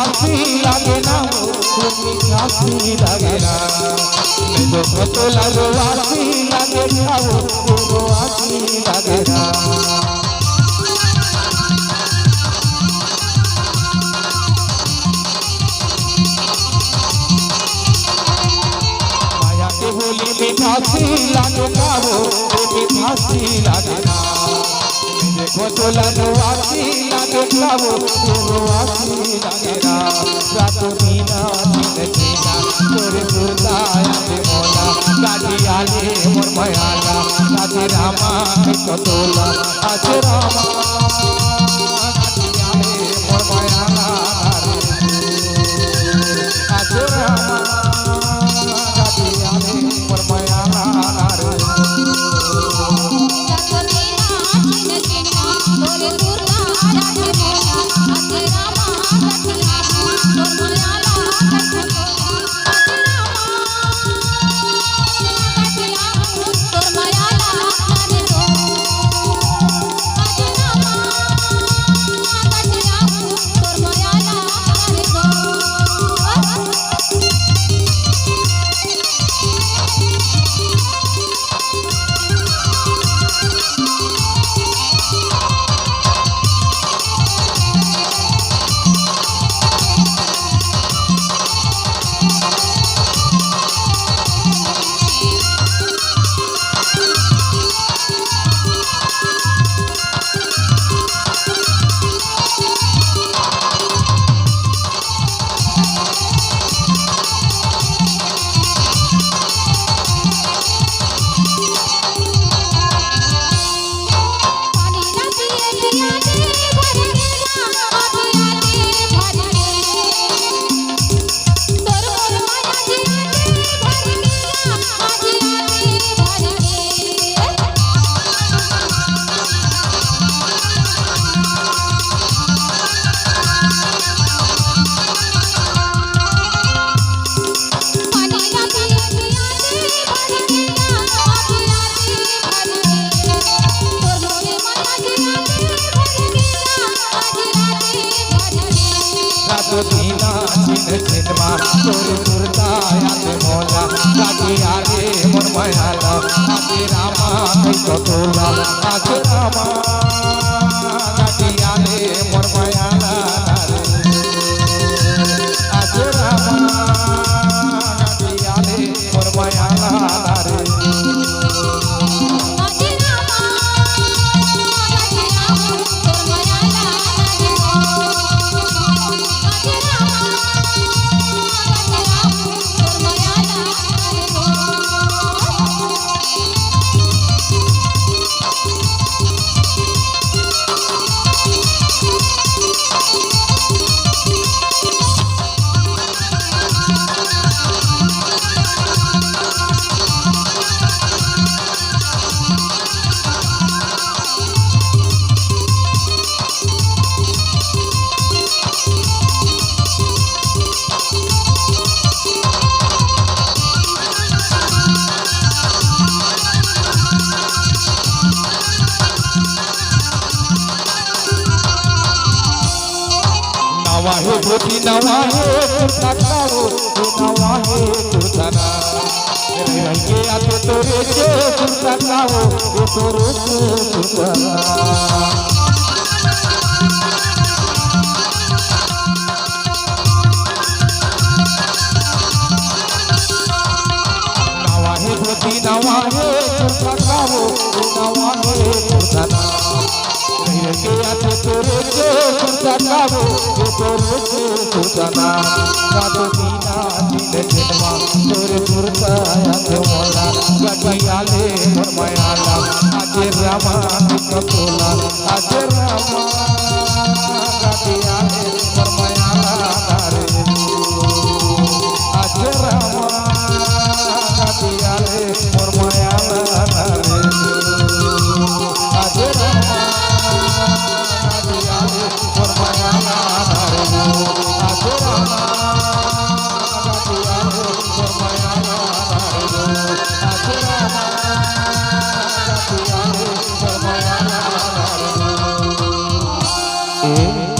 ফাঁসি লাগে না তুমি ফাঁসি লাগে না কত লাগো আসি লাগে না কোনো আসি লাগে না মায়াকে বলি মিঠাসি লাগে না তুমি ফাঁসি লাগে না কত লাগো আসি লাগে না কোনো আসি লাগে না রাত দিনা দিনা তোরে দুর্গায় মোলা গাড়ি আলে মোর মায়ালা রাধে রামা কতলা আছে রামা গাড়ি আলে মোর মায়ালা আছে রামা গাড়ি আলে মোর মায়ালা दीना चिन चिनमा तोरे दुर्गायात मोला गाड़ी आले मोर मायाला आगे रामा कतोला आगे रामा गाड़ी आले मोर मायाला आगे रामा गाड़ी आले मोर मायाला नवाहे भोटी नवाहे तुझाओ नवाहे तुझाना रंगे आते तोरे के तुझाओ ये तोरे के तुझाना नवाहे भोटी नवाहे तुझाओ नवाहे तुझाना रंगे आते तोरे के तुझाओ ये तोरे के तुझाना रात दीना दिन दिनमा तोरे दुर्गायात मोला गाड़ी आले मोर मायाला आगे रामा कतोला आगे रामा